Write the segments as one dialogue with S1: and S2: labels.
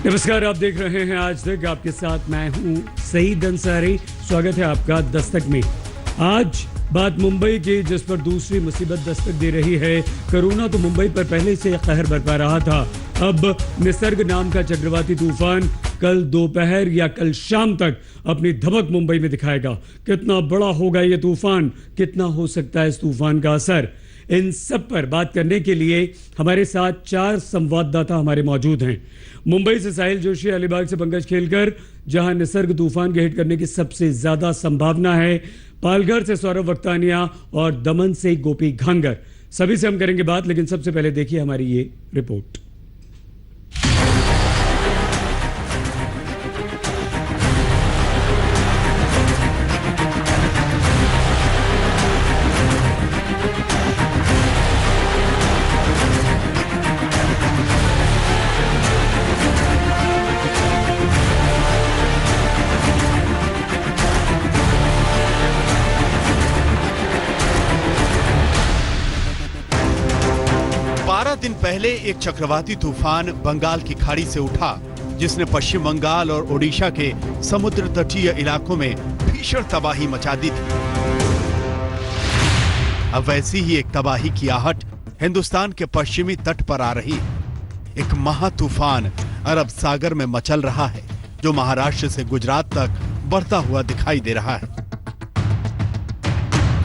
S1: नमस्कार, आप देख रहे हैं आज तक। आपके साथ मैं हूं सईद अंसारी। स्वागत है आपका दस्तक में। आज बात मुंबई की, जिस पर दूसरी मुसीबत दस्तक दे रही है। कोरोना तो मुंबई पर पहले से कहर बरपा रहा था। अब निसर्ग नाम का चक्रवाती तूफान कल दोपहर या कल शाम तक अपनी धमक मुंबई में दिखाएगा। कितना बड़ा होगा ये तूफान, कितना हो सकता है इस तूफान का असर, इन सब पर बात करने के लिए हमारे साथ 4 संवाददाता हमारे मौजूद हैं। मुंबई से साहिल जोशी, अलीबाग से पंकज खेलकर, जहां निसर्ग तूफान के हिट करने की सबसे ज्यादा संभावना है, पालघर से सौरभ वक्तानिया और दमन से गोपी घांगर। सभी से हम करेंगे बात, लेकिन सबसे पहले देखिए हमारी ये रिपोर्ट।
S2: दिन पहले एक चक्रवाती तूफान बंगाल की खाड़ी से उठा, जिसने पश्चिम बंगाल और ओडिशा के समुद्र तटीय इलाकों में भीषण तबाही मचा दी थी। अब वैसी ही एक तबाही की आहट हिंदुस्तान के पश्चिमी तट पर आ रही है। एक महातूफान अरब सागर में मचल रहा है, जो महाराष्ट्र से गुजरात तक बढ़ता हुआ दिखाई दे रहा है।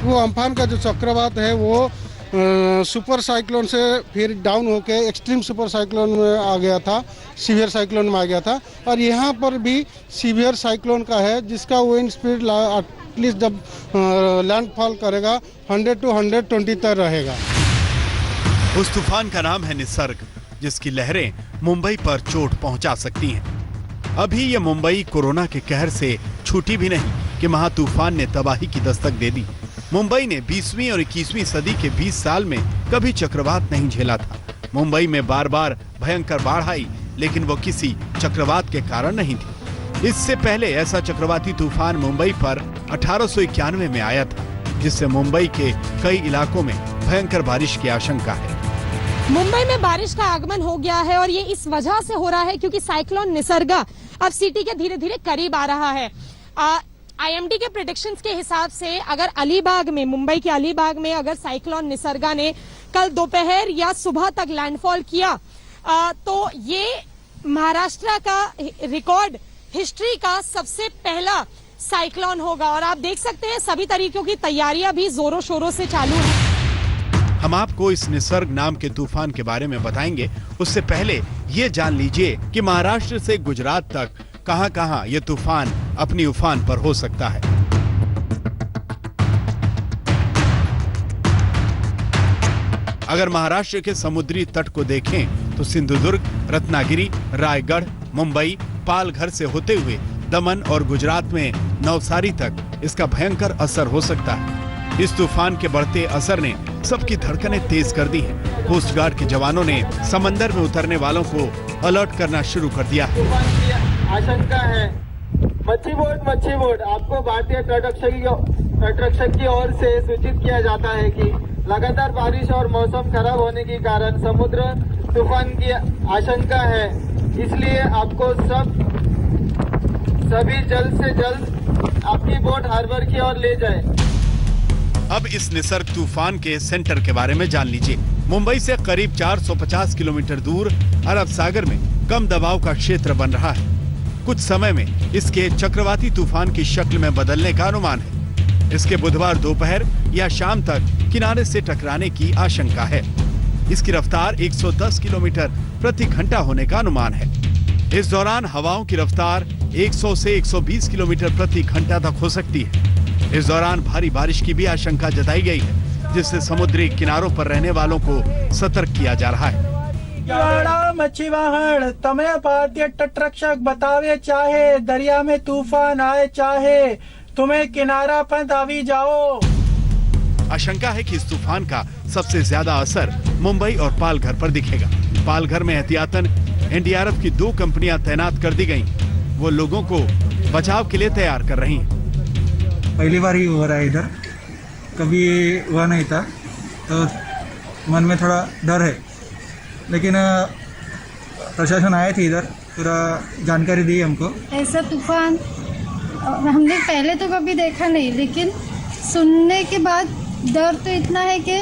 S3: वो अम्फान का जो चक्रवात है वो सुपर साइक्लोन से फिर डाउन होके एक्सट्रीम सुपर साइक्लोन में आ गया था, सीवियर साइक्लोन में आ गया था। और यहाँ पर भी सीवियर साइक्लोन का है, जिसका विंड स्पीड एटलीस्ट जब लैंडफॉल करेगा 100 to 120 तक रहेगा।
S2: उस तूफान का नाम है निसर्ग, जिसकी लहरें मुंबई पर चोट पहुंचा सकती हैं। अभी ये मुंबई कोरोना के कहर से छूटी भी नहीं कि महातूफान ने तबाही की दस्तक दे दी। मुंबई ने 20वीं और 21वीं सदी के 20 साल में कभी चक्रवात नहीं झेला था। मुंबई में बार बार भयंकर बाढ़ आई, लेकिन वो किसी चक्रवात के कारण नहीं थी। इससे पहले ऐसा चक्रवाती तूफान मुंबई पर 1891 में आया था, जिससे मुंबई के कई इलाकों में भयंकर बारिश की आशंका है।
S4: मुंबई में बारिश का आगमन हो गया है, और ये इस वजह से हो रहा है क्योंकि साइक्लोन निसर्गा अब सिटी के धीरे धीरे करीब आ रहा है। आईएमडी के प्रेडिक्शंस के हिसाब से अगर अलीबाग में, मुंबई के अलीबाग में अगर साइक्लोन निसर्गा ने कल दोपहर या सुबह तक लैंडफॉल किया, तो ये महाराष्ट्र का रिकॉर्ड हिस्ट्री का सबसे पहला साइक्लोन होगा। और आप देख सकते हैं सभी तरीकों की तैयारियां भी जोरों शोरों से चालू हैं।
S2: हम आपको इस निसर्ग नाम के तूफान के बारे में बताएंगे। उससे पहले ये जान लीजिए कि महाराष्ट्र से गुजरात तक कहां-कहां ये तूफान अपनी उफान पर हो सकता है। अगर महाराष्ट्र के समुद्री तट को देखें तो सिंधुदुर्ग, रत्नागिरी, रायगढ़, मुंबई, पालघर से होते हुए दमन और गुजरात में नवसारी तक इसका भयंकर असर हो सकता है। इस तूफान के बढ़ते असर ने सबकी धड़कनें तेज कर दी हैं। कोस्ट गार्ड के जवानों ने समंदर में उतरने वालों को अलर्ट करना शुरू कर दिया है।
S5: आशंका है। मच्छी बोट आपको भारतीय तटरक्षक की ओर से सूचित किया जाता है कि लगातार बारिश और मौसम खराब होने के कारण समुद्र तूफान की आशंका है। इसलिए आपको सभी जल्द से जल्द आपकी बोट हार्बर की ओर ले जाए।
S2: अब इस निसर्ग तूफान के सेंटर के बारे में जान लीजिए। मुंबई से करीब 450 किलोमीटर दूर अरब सागर में कम दबाव का क्षेत्र बन रहा है। कुछ समय में इसके चक्रवाती तूफान की शक्ल में बदलने का अनुमान है। इसके बुधवार दोपहर या शाम तक किनारे से टकराने की आशंका है। इसकी रफ्तार 110 किलोमीटर प्रति घंटा होने का अनुमान है। इस दौरान हवाओं की रफ्तार 100 से 120 किलोमीटर प्रति घंटा तक हो सकती है। इस दौरान भारी बारिश की भी आशंका जताई गई है, जिससे समुद्री किनारों पर रहने वालों को सतर्क किया जा रहा है।
S6: मच्छीवाहन तमे भारतीय तटरक्षक बतावे चाहे दरिया में तूफान आए, चाहे तुम्हें किनारा पर दावी जाओ।
S2: आशंका है कि इस तूफान का सबसे ज्यादा असर मुंबई और पालघर पर दिखेगा। पालघर में एहतियातन एनडीआरएफ की 2 कंपनियां तैनात कर दी गयी। वो लोगों को बचाव के लिए तैयार कर रही हैं।
S7: पहली बार ही हो रहा है इधर, कभी हुआ नहीं था, तो मन में थोड़ा डर है। लेकिन प्रशासन आए थे इधर, पूरा जानकारी दी हमको।
S8: ऐसा तूफान हमने पहले तो कभी देखा नहीं, लेकिन सुनने के बाद डर तो इतना है कि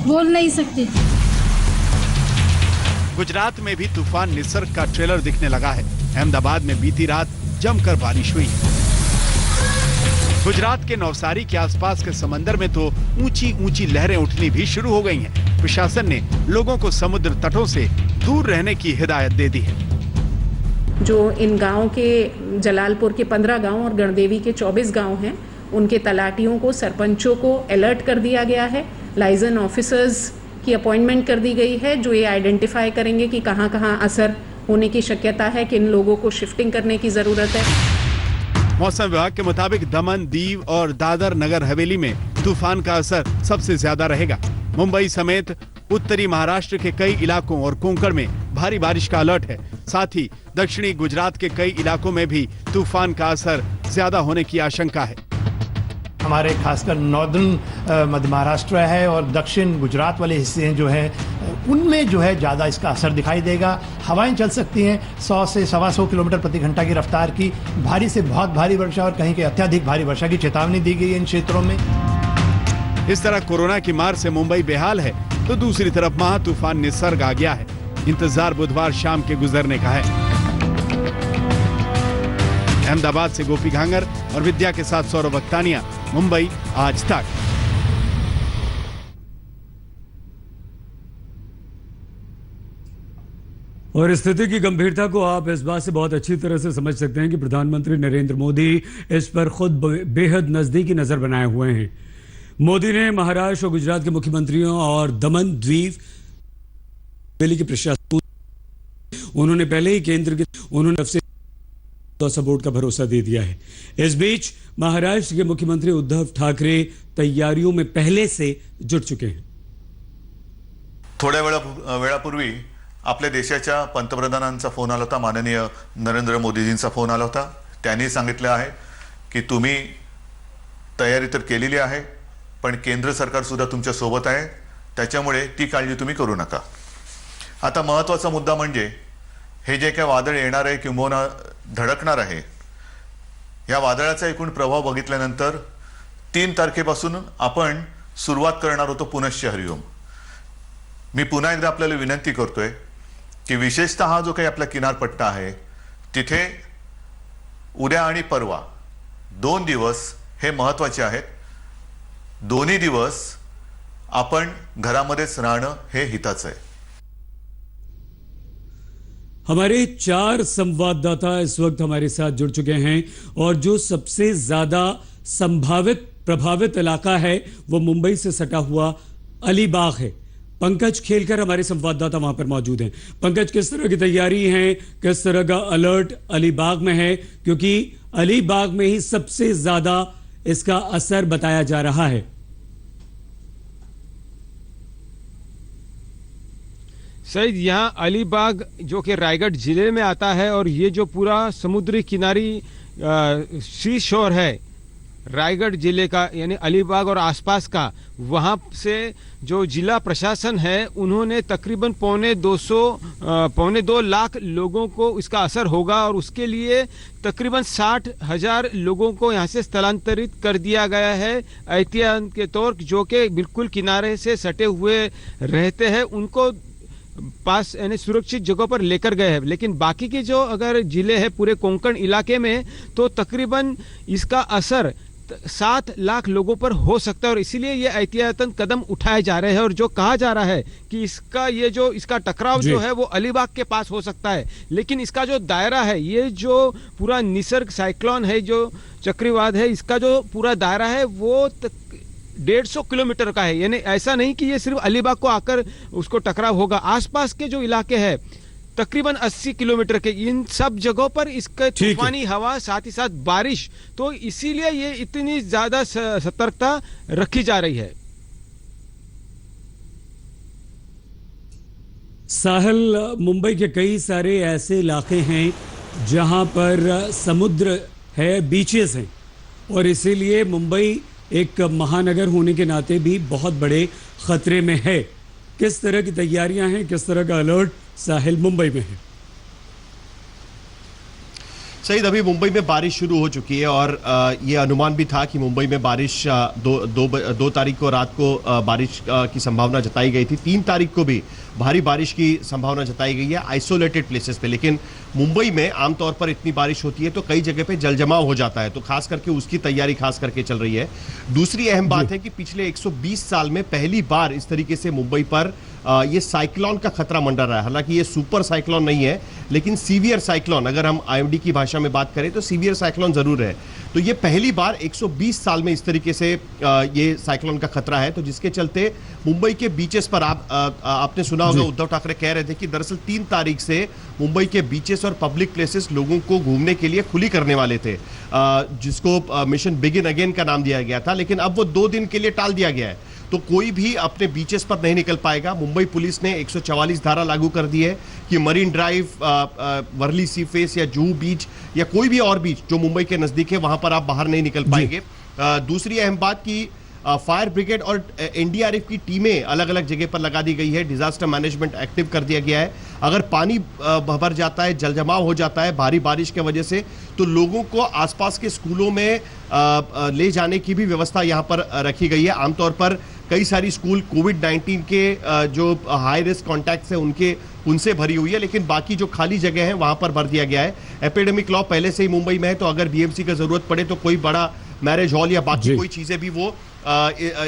S8: बोल नहीं सकती।
S2: गुजरात में भी तूफान निसर्ग का ट्रेलर दिखने लगा है। अहमदाबाद में बीती रात जमकर बारिश हुई। गुजरात के नवसारी के आसपास के समंदर में तो ऊंची ऊंची लहरें उठनी भी शुरू हो गई हैं। प्रशासन ने लोगों को समुद्र तटों से दूर रहने की हिदायत दे दी है।
S9: जो इन गांवों के जलालपुर के 15 गांव और गणदेवी के 24 गांव हैं, उनके तलाटियों को, सरपंचों को अलर्ट कर दिया गया है। लाइजन ऑफिसर्स की अपॉइंटमेंट कर दी गई है, जो ये आइडेंटिफाई करेंगे कि कहां कहां असर होने की शक्यता है, किन लोगों को शिफ्टिंग करने की जरूरत है।
S2: मौसम विभाग के मुताबिक दमन, दीव और दादर नगर हवेली में तूफान का असर सबसे ज्यादा रहेगा। मुंबई समेत उत्तरी महाराष्ट्र के कई इलाकों और कोंकण में भारी बारिश का अलर्ट है। साथ ही दक्षिणी गुजरात के कई इलाकों में भी तूफान का असर ज्यादा होने की आशंका है।
S10: हमारे खासकर नॉर्दर्न मध्य महाराष्ट्र है और दक्षिण गुजरात वाले हिस्से जो हैं उनमें जो है ज़्यादा इसका असर दिखाई देगा। हवाएं चल सकती हैं 100 से 125 किलोमीटर प्रति घंटा की रफ्तार की। भारी से बहुत भारी वर्षा और कहीं के अत्यधिक भारी वर्षा की चेतावनी दी गई है इन क्षेत्रों में।
S2: इस तरह कोरोना की मार से मुंबई बेहाल है, तो दूसरी तरफ महा तूफान निसर्ग आ गया है। इंतजार बुधवार शाम के गुजरने का है। अहमदाबाद से गोपी घांगर और विद्या के साथ सौरभ अख्तानिया, मुंबई आज तक।
S1: और स्थिति की गंभीरता को आप इस बात से बहुत अच्छी तरह से समझ सकते हैं कि प्रधानमंत्री नरेंद्र मोदी इस पर खुद बेहद नजदीकी नजर बनाए हुए हैं। मोदी ने महाराष्ट्र और गुजरात के मुख्यमंत्रियों और दमन द्वीप के प्रशासन, उन्होंने पहले ही केंद्र के उन्होंने सपोर्ट का भरोसा दे दिया है। इस बीच महाराष्ट्र के मुख्यमंत्री उद्धव ठाकरे तैयारियों में पहले से जुट चुके हैं।
S11: थोड्या वेळापूर्वी आपल्या देशाच्या पंतप्रधानांचा फोन आला होता, माननीय नरेंद्र मोदीजींचा फोन आला होता। त्यांनी सांगितले आहे की तुम्ही तयारी तर केलेली आहे, पण केंद्र सरकार सुद्धा तुमच्या सोबत आहे, त्याच्यामुळे ती काळजी तुम्ही करू नका। आता महत्त्वाचा मुद्दा म्हणजे हे जे काय वादळ येणार आहे किंवा धडकणार आहे, या वादळाचा एकूण प्रभाव बघितल्यानंतर 3 तारखेपासून आपण सुरुवात करणार होतो पुनश्च हरिओम। मी पुन्हा एकदा आपल्याला विनंती करतोय की विशेषतः हा जो काही आपला किनारपट्टा आहे तिथे उद्या आणि परवा 2 दिवस हे महत्त्वाचे आहेत। दोन्ही दिवस आपण घरामध्येच राहणं हे हिताचं आहे।
S1: हमारे 4 संवाददाता इस वक्त हमारे साथ जुड़ चुके हैं और जो सबसे ज्यादा संभावित प्रभावित इलाका है वो मुंबई से सटा हुआ अलीबाग है। पंकज खेलकर हमारे संवाददाता वहां पर मौजूद हैं। पंकज, किस तरह की तैयारी है, किस तरह का अलर्ट अलीबाग में है, क्योंकि अलीबाग में ही सबसे ज्यादा इसका असर बताया जा रहा है।
S12: सईद, यहाँ अलीबाग जो कि रायगढ़ जिले में आता है और ये जो पूरा समुद्री किनारी सी शोर है रायगढ़ जिले का, यानी अलीबाग और आसपास का, वहाँ से जो जिला प्रशासन है उन्होंने तकरीबन 2.25 लाख लोगों को इसका असर होगा और उसके लिए तकरीबन 60,000 लोगों को यहाँ से स्थलांतरित कर दिया गया है एहतियात के तौर, जो कि बिल्कुल किनारे से सटे हुए रहते हैं, उनको पास यानी सुरक्षित जगहों पर लेकर गए हैं। लेकिन बाकी के जो अगर जिले हैं पूरे कोंकण इलाके में, तो तकरीबन इसका असर 7 लाख लोगों पर हो सकता है और इसीलिए ये एहतियातन कदम उठाए जा रहे हैं। और जो कहा जा रहा है कि इसका टकराव जो है वो अलीबाग के पास हो सकता है, लेकिन इसका जो दायरा है, ये जो पूरा निसर्ग साइक्लोन है, जो चक्रवात है, इसका जो पूरा दायरा है वो 150 किलोमीटर का है। यानी ऐसा नहीं कि ये सिर्फ अलीबाग को आकर उसको टकराव होगा, आसपास के जो इलाके हैं तकरीबन 80 किलोमीटर के, इन सब जगहों पर इसका तूफानी हवा, साथ ही साथ बारिश, तो इसीलिए ये इतनी ज्यादा सतर्कता रखी जा रही है।
S1: साहिल, मुंबई के कई सारे ऐसे इलाके हैं जहां पर समुद्र है, बीचेस हैं, और इसीलिए मुंबई एक महानगर होने के नाते भी बहुत बड़े खतरे में है। किस तरह की तैयारियां हैं, किस तरह का अलर्ट साहिल मुंबई में है?
S13: सईद, अभी मुंबई में बारिश शुरू हो चुकी है और ये अनुमान भी था कि मुंबई में बारिश 2 तारीख को रात को बारिश की संभावना जताई गई थी। 3 तारीख को भी भारी बारिश की संभावना जताई गई है आइसोलेटेड प्लेसेस पे। लेकिन मुंबई में आमतौर पर इतनी बारिश होती है तो कई जगह पे जलजमाव हो जाता है, तो खास करके उसकी तैयारी खास करके चल रही है। दूसरी अहम बात है कि पिछले 120 साल में पहली बार इस तरीके से मुंबई पर ये साइक्लोन का खतरा मंडरा रहा है। हालांकि ये सुपर साइक्लोन नहीं है, लेकिन सीवियर साइक्लोन, अगर हम आईएमडी की भाषा में बात करें तो सीवियर साइक्लोन जरूर है। तो ये पहली बार 120 साल में इस तरीके से ये साइक्लोन का खतरा है, तो जिसके चलते मुंबई के बीचेस पर आपने सुना होगा उद्धव ठाकरे कह रहे थे कि दरअसल 3 तारीख से मुंबई के बीचेस और पब्लिक प्लेसेस लोगों को घूमने के लिए खुली करने वाले थे, जिसको मिशन बिगिन अगेन का नाम दिया गया था। लेकिन अब वो 2 दिन के लिए टाल दिया गया है, तो कोई भी अपने बीचेस पर नहीं निकल पाएगा। मुंबई पुलिस ने 144 धारा लागू कर दी है कि मरीन ड्राइव, वर्ली सी फेस या जुहू बीच या कोई भी और बीच जो मुंबई के नजदीक है वहां पर आप बाहर नहीं निकल पाएंगे। दूसरी अहम बात की फायर ब्रिगेड और एनडीआरएफ की टीमें अलग अलग जगह पर लगा दी गई है। डिजास्टर मैनेजमेंट एक्टिव कर दिया गया है। अगर पानी भर जाता है, जलजमाव हो जाता है भारी बारिश की वजह से, तो लोगों को आसपास के स्कूलों में ले जाने की भी व्यवस्था यहां पर रखी गई है। आमतौर पर कई सारी स्कूल कोविड-19 के जो हाई रिस्क कॉन्टैक्ट्स हैं उनसे भरी हुई है, लेकिन बाकी जो खाली जगह है वहां पर भर दिया गया है। एपिडेमिक लॉ पहले से ही मुंबई में है, तो अगर बीएमसी का जरूरत पड़े तो कोई बड़ा मैरिज हॉल या बाकी कोई चीजें भी वो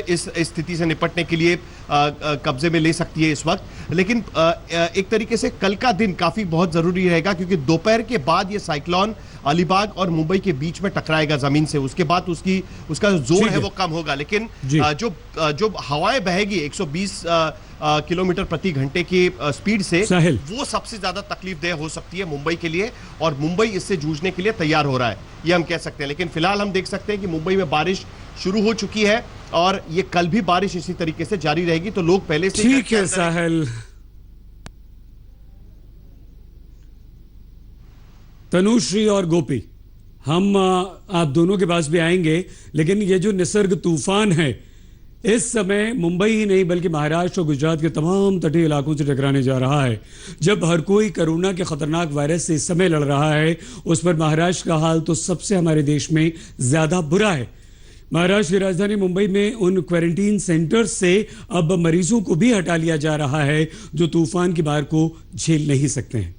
S13: इस स्थिति से निपटने के लिए कब्जे में ले सकती है इस वक्त। लेकिन एक तरीके से कल का दिन काफी बहुत जरूरी रहेगा, क्योंकि दोपहर के बाद ये साइक्लोन अलीबाग और मुंबई के बीच में टकराएगा जमीन से। उसके बाद उसका जोर है वो कम होगा, लेकिन जो हवाएं बहेगी 120 किलोमीटर प्रति घंटे की स्पीड से, वो सबसे ज्यादा तकलीफदेह हो सकती है मुंबई के लिए, और मुंबई इससे जूझने के लिए तैयार हो रहा है, ये हम कह सकते हैं। लेकिन फिलहाल हम देख सकते हैं कि मुंबई में बारिश शुरू हो चुकी है और ये कल भी बारिश इसी तरीके से जारी रहेगी। तो लोग पहले से
S1: ठीक है साहिल, तनुश्री और गोपी, हम आप दोनों के पास भी आएंगे, लेकिन ये जो निसर्ग तूफान है इस समय मुंबई ही नहीं बल्कि महाराष्ट्र और गुजरात के तमाम तटीय इलाकों से टकराने जा रहा है। जब हर कोई कोरोना के खतरनाक वायरस से इस समय लड़ रहा है, उस पर महाराष्ट्र का हाल तो सबसे हमारे देश में ज्यादा बुरा है। महाराष्ट्र की राजधानी मुंबई में उन क्वारंटीन सेंटर्स से अब मरीजों को भी हटा लिया जा रहा है जो तूफान की मार को झेल नहीं सकते हैं।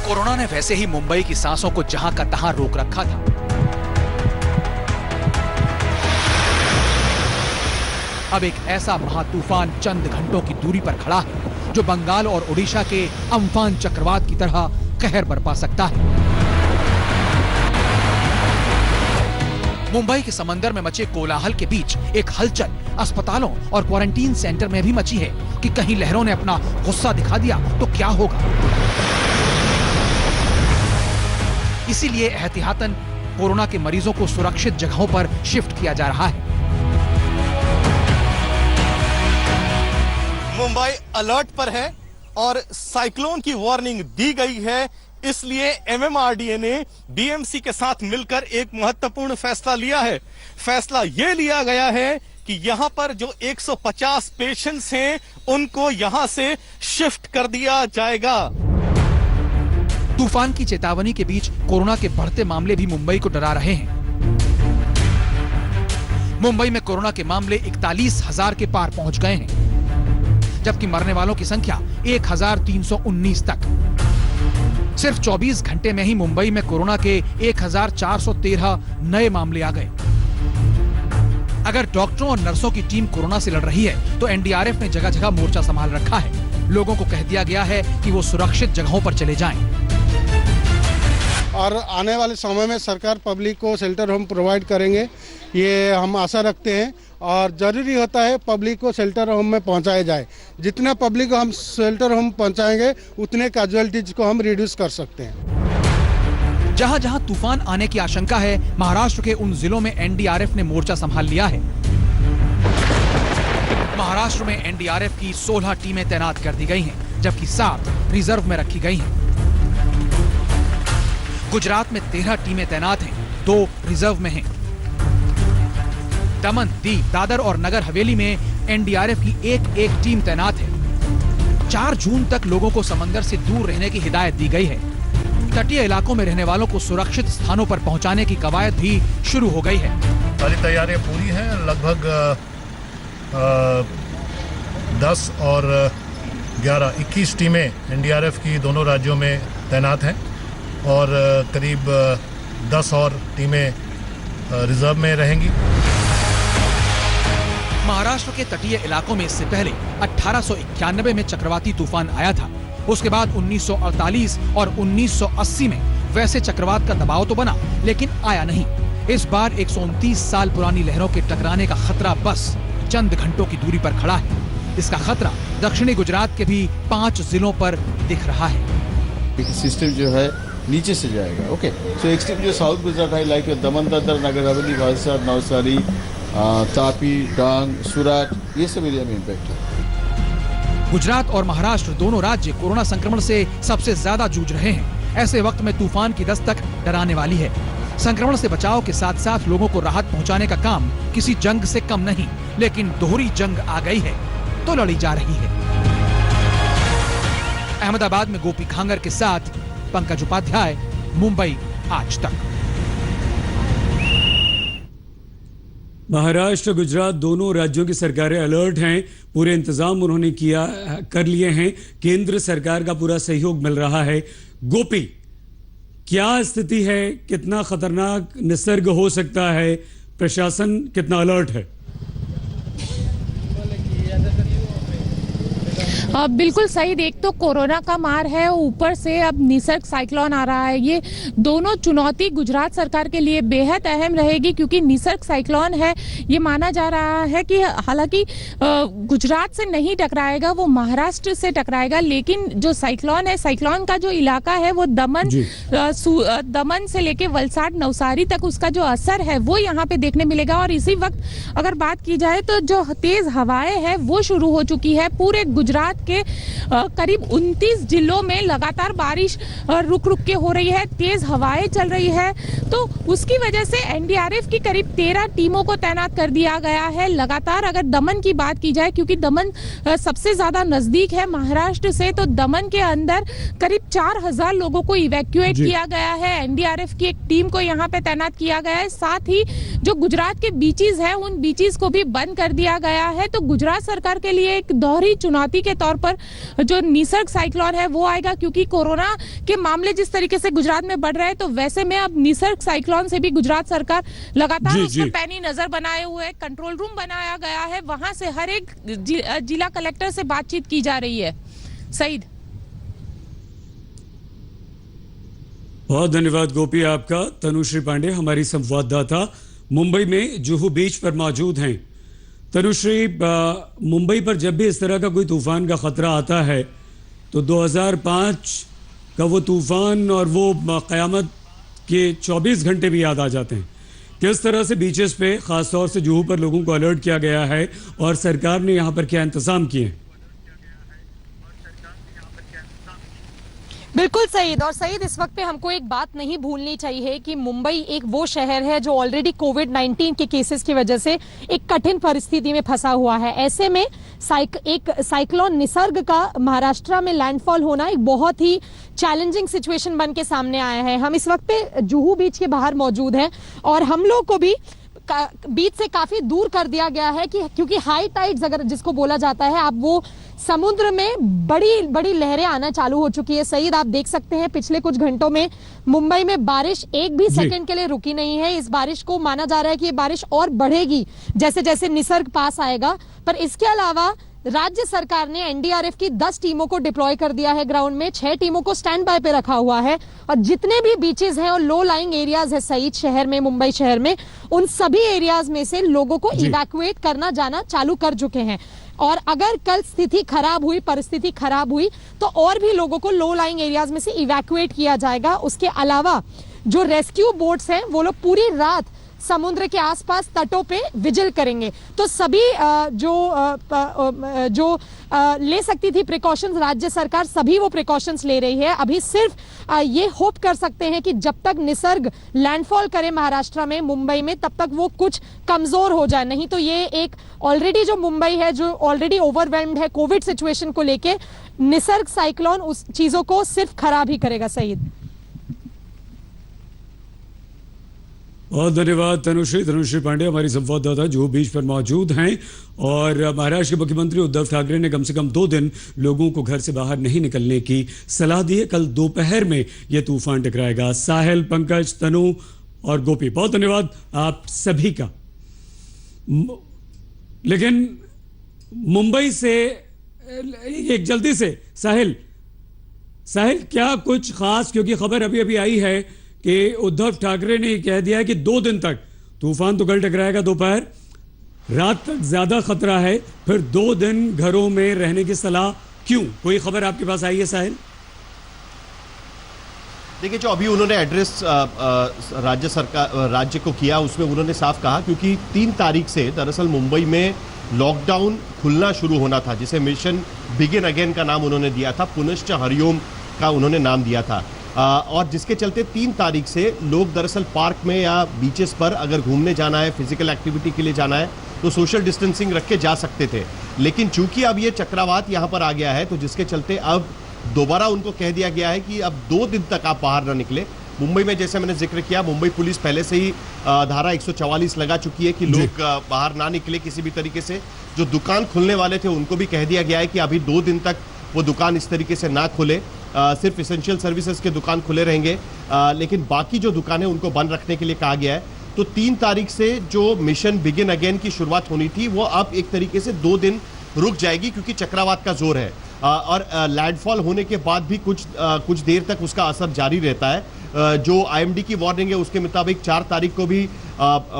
S14: कोरोना ने वैसे ही मुंबई की सांसों को जहां का तहां रोक रखा था। अब एक ऐसा महातूफान चंद घंटों की दूरी पर खड़ा है जो बंगाल और ओडिशा के अम्फान चक्रवात की तरह कहर बरपा सकता है। मुंबई के समंदर में मचे कोलाहल के बीच एक हलचल अस्पतालों और क्वारंटीन सेंटर में भी मची है कि कहीं लहरों ने अपना गुस्सा दिखा दिया तो क्या होगा। इसीलिए एहतियातन कोरोना के मरीजों को सुरक्षित जगहों पर शिफ्ट किया जा रहा है।
S15: मुंबई अलर्ट पर है और साइक्लोन की वार्निंग दी गई है, इसलिए एमएमआरडीए ने बीएमसी के साथ मिलकर एक महत्वपूर्ण फैसला लिया है। फैसला यह लिया गया है कि यहां पर जो 150 पेशेंट्स हैं उनको यहां से शिफ्ट कर दिया जाएगा।
S14: तूफान की चेतावनी के बीच कोरोना के बढ़ते मामले भी मुंबई को डरा रहे हैं। मुंबई में कोरोना के मामले 41,000 के पार पहुंच गए हैं, जबकि मरने वालों की संख्या 1,319 तक। सिर्फ 24 घंटे में ही मुंबई में कोरोना के 1,413 नए मामले आ गए। अगर डॉक्टरों और नर्सों की टीम कोरोना से लड़ रही है तो एनडीआरएफ ने जगह जगह मोर्चा संभाल रखा है। लोगों को कह दिया गया है कि वो सुरक्षित जगहों पर चले जाएं।
S3: और आने वाले समय में सरकार पब्लिक को शेल्टर होम प्रोवाइड करेंगे, ये हम आशा रखते हैं। और ज़रूरी होता है पब्लिक को शेल्टर होम में पहुंचाया जाए। जितना पब्लिक को हम शेल्टर होम पहुंचाएंगे उतने कैजुअलिटीज को हम रिड्यूस कर सकते हैं।
S14: जहां जहां तूफान आने की आशंका है, महाराष्ट्र के उन जिलों में एनडीआरएफ ने मोर्चा संभाल लिया है। महाराष्ट्र में एनडीआरएफ की 16 टीमें तैनात कर दी गई हैं, जबकि 7 रिजर्व में रखी गई हैं। गुजरात में 13 टीमें तैनात हैं, 2 रिजर्व में हैं। दमन, दीव, दादर और नगर हवेली में एनडीआरएफ की एक टीम तैनात है। 4 जून तक लोगों को समंदर से दूर रहने की हिदायत दी गई है। तटीय इलाकों में रहने वालों को सुरक्षित स्थानों पर पहुंचाने की कवायद भी शुरू हो गई है।
S10: सारी तैयारियां पूरी हैं। लगभग 10 और 11, 21 टीमें एनडीआरएफ की दोनों राज्यों में तैनात हैं और करीब 10 और टीमें रिजर्व में रहेंगी।
S14: महाराष्ट्र के तटीय इलाकों में इससे पहले 1891 में चक्रवाती तूफान आया था। उसके बाद 1948 और 1980 में वैसे चक्रवात का दबाव तो बना, लेकिन आया नहीं। इस बार 129 साल पुरानी लहरों के टकराने का खतरा बस चंद घंटों की दूरी पर खड़ा है। इसका खतरा दक्षिणी गुजरात के भी 5 जिलों पर दिख रहा है।
S16: सिस्टम जो है नीचे से जाएगा। ओके, सो एक्सट्रीम जो साउथ गुजरात है, लाइक दमन, दादर, नगर हवेली, वलसाड, नवसारी, तापी, डांग, सूरत, ये सब एरिया में इम्पैक्ट है।
S14: गुजरात और महाराष्ट्र दोनों राज्य कोरोना संक्रमण से सबसे ज्यादा जूझ रहे हैं। ऐसे वक्त में तूफान की दस्तक डराने वाली है। संक्रमण से बचाव के साथ साथ लोगों को राहत पहुंचाने का काम किसी जंग से कम नहीं, लेकिन दोहरी जंग आ गई है तो लड़ी जा रही है। अहमदाबाद में गोपी खांगर के साथ पंकज उपाध्याय, मुंबई आज तक।
S1: महाराष्ट्र गुजरात दोनों राज्यों की सरकारें अलर्ट हैं। पूरे इंतजाम उन्होंने कर लिए हैं। केंद्र सरकार का पूरा सहयोग मिल रहा है। गोपी, क्या स्थिति है? कितना खतरनाक निसर्ग हो सकता है? प्रशासन कितना अलर्ट है?
S4: बिल्कुल सही। देख, तो कोरोना का मार है, ऊपर से अब निसर्ग साइक्लोन आ रहा है। ये दोनों चुनौती गुजरात सरकार के लिए बेहद अहम रहेगी, क्योंकि निसर्ग साइक्लोन है। ये माना जा रहा है कि हालांकि गुजरात से नहीं टकराएगा, वो महाराष्ट्र से टकराएगा, लेकिन जो साइक्लोन है, साइक्लोन का जो इलाका है वो दमन से लेके वलसाड, नवसारी तक उसका जो असर है वो यहाँ पे देखने मिलेगा। और इसी वक्त अगर बात की जाए तो जो तेज हवाएं हैं वो शुरू हो चुकी है। पूरे गुजरात के करीब 29 जिलों में लगातार बारिश रुक रुक के हो रही है, तेज हवाएं चल रही है। तो उसकी वजह से एनडीआरएफ की करीब 13 टीमों को तैनात कर दिया गया है लगातार। अगर दमन की बात की जाए, क्योंकि दमन सबसे ज्यादा नजदीक है महाराष्ट्र से, तो दमन के अंदर करीब 4000 लोगों को इवैक्यूएट किया गया है। एनडीआरएफ की एक टीम को यहाँ पे तैनात किया गया है। साथ ही जो गुजरात के बीचेस है, उन बीचेस को भी बंद कर दिया गया है। तो गुजरात सरकार के लिए एक दोहरी चुनौती के तौर पर जो निसर्ग साइक्लोन है वो आएगा, क्योंकि कोरोना के मामले जिस तरीके से गुजरात में बढ़ रहे हैं, तो वैसे में अब निसर्ग साइक्लोन से भी गुजरात सरकार लगातार उस पर पैनी नजर बनाए हुए कंट्रोल रूम बनाया गया है। वहां से हर एक जिला कलेक्टर से बातचीत की जा रही है। सईद,
S1: बहुत धन्यवाद गोपी आपका। तनुश्री पांडे हमारी संवाददाता मुंबई में जुहू बीच पर मौजूद हैं। तनुश्री, मुंबई पर जब भी इस तरह का कोई तूफान का खतरा आता है तो 2005 का वो तूफान और वो क़यामत के 24 घंटे भी याद आ जाते हैं। किस तरह से बीचेस पे खासतौर से जुहू पर लोगों को अलर्ट किया गया है और सरकार ने यहाँ पर क्या इंतजाम किए हैं?
S4: बिल्कुल सईद। और सईद, इस वक्त पे हमको एक बात नहीं भूलनी चाहिए कि मुंबई एक वो शहर है जो ऑलरेडी कोविड-19 के केसेस की वजह से एक कठिन परिस्थिति में फंसा हुआ है। ऐसे में एक साइक्लोन निसर्ग का महाराष्ट्र में लैंडफॉल होना एक बहुत ही चैलेंजिंग सिचुएशन बन के सामने आया है। हम इस वक्त पे जुहू बीच के बाहर मौजूद हैं और हम लोग को भी बीच से काफी दूर कर दिया गया है कि क्योंकि हाई टाइड्स अगर जिसको बोला जाता है, आप वो समुद्र में बड़ी बड़ी लहरें आना चालू हो चुकी है। सईद, आप देख सकते हैं पिछले कुछ घंटों में मुंबई में बारिश एक भी सेकंड के लिए रुकी नहीं है। इस बारिश को माना जा रहा है कि ये बारिश और बढ़ेगी जैसे जैसे निसर्ग पास आएगा। पर इसके अलावा राज्य सरकार ने एनडीआरएफ की 10 टीमों को डिप्लॉय कर दिया है ग्राउंड में, 6 टीमों को स्टैंड बाय पे रखा हुआ है और जितने भी बीचेस हैं और लो लाइंग एरियाज है सईद शहर में, मुंबई शहर में, उन सभी एरियाज में से लोगों को इवैक्यूएट करना जाना चालू कर चुके हैं। और अगर कल स्थिति खराब हुई, परिस्थिति खराब हुई, तो और भी लोगों को लो लाइंग एरियाज में से इवैक्यूएट किया जाएगा। उसके अलावा जो रेस्क्यू बोट्स हैं वो लोग पूरी रात समुद्र के आसपास तटों पे विजिल करेंगे। तो सभी जो ले सकती थी प्रिकॉशंस, राज्य सरकार सभी वो प्रिकॉशंस ले रही है। अभी सिर्फ ये होप कर सकते हैं कि जब तक निसर्ग लैंडफॉल करे महाराष्ट्र में, मुंबई में, तब तक वो कुछ कमजोर हो जाए। नहीं तो ये एक ऑलरेडी जो मुंबई है, जो ऑलरेडी ओवरवेल्म्ड है कोविड सिचुएशन को लेके, निसर्ग साइक्लोन उस चीजों को सिर्फ खराब ही करेगा। सईद,
S1: बहुत धन्यवाद तनुश्री पांडे हमारी संवाददाता जो बीच पर मौजूद हैं। और महाराष्ट्र के मुख्यमंत्री उद्धव ठाकरे ने कम से कम 2 दिन लोगों को घर से बाहर नहीं निकलने की सलाह दी है। कल दोपहर में यह तूफान टकराएगा। साहिल, पंकज, तनु और गोपी, बहुत धन्यवाद आप सभी का। लेकिन मुंबई से एक जल्दी से साहिल, क्या कुछ खास, क्योंकि खबर अभी अभी आई है कि उद्धव ठाकरे ने कह दिया है कि 2 दिन तक तूफान तो कल टकराएगा दोपहर, रात तक ज्यादा खतरा है, फिर 2 दिन घरों में रहने की सलाह। क्यों, कोई खबर आपके पास आई है साहिल?
S13: देखिए, जो अभी उन्होंने एड्रेस राज्य को किया उसमें उन्होंने साफ कहा, क्योंकि 3 तारीख से दरअसल मुंबई में लॉकडाउन खुलना शुरू होना था, जिसे मिशन बिगिन अगेन का नाम उन्होंने दिया था, पुनश्च हरिओम का उन्होंने नाम दिया था। और जिसके चलते 3 तारीख से लोग दरअसल पार्क में या बीचेस पर अगर घूमने जाना है, फिजिकल एक्टिविटी के लिए जाना है, तो सोशल डिस्टेंसिंग रख के जा सकते थे। लेकिन चूंकि अब ये चक्रवात यहाँ पर आ गया है, तो जिसके चलते अब दोबारा उनको कह दिया गया है कि अब 2 दिन तक आप बाहर ना निकले। मुंबई में जैसे मैंने जिक्र किया, मुंबई पुलिस पहले से ही धारा 144 लगा चुकी है कि लोग बाहर ना निकले किसी भी तरीके से। जो दुकान खुलने वाले थे उनको भी कह दिया गया है कि अभी 2 दिन तक वो दुकान इस तरीके से ना खुले, सिर्फ एसेंशियल सर्विसेज के दुकान खुले रहेंगे, लेकिन बाकी जो दुकानें उनको बंद रखने के लिए कहा गया है। तो 3 तारीख से जो मिशन बिगिन अगेन की शुरुआत होनी थी वो अब एक तरीके से 2 दिन रुक जाएगी, क्योंकि चक्रवात का जोर है और लैंडफॉल होने के बाद भी कुछ देर तक उसका असर जारी रहता है। जो आईएमडी की वार्निंग है उसके मुताबिक 4 तारीख को भी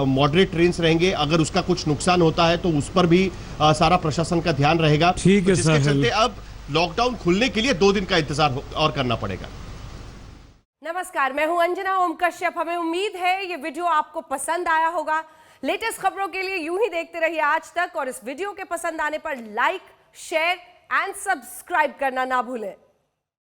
S13: मॉडरेट रेन्स रहेंगे। अगर उसका कुछ नुकसान होता है तो उस पर भी सारा प्रशासन का ध्यान रहेगा।
S1: ठीक है,
S13: जिसके चलते अब लॉकडाउन खुलने के लिए 2 दिन का इंतजार और करना पड़ेगा।
S17: नमस्कार, मैं हूं अंजना ओम कश्यप। हमें उम्मीद है ये वीडियो आपको पसंद आया होगा। लेटेस्ट खबरों के लिए यूं ही देखते रहिए आज तक, और इस वीडियो के पसंद आने पर लाइक, शेयर एंड सब्सक्राइब करना ना भूलें।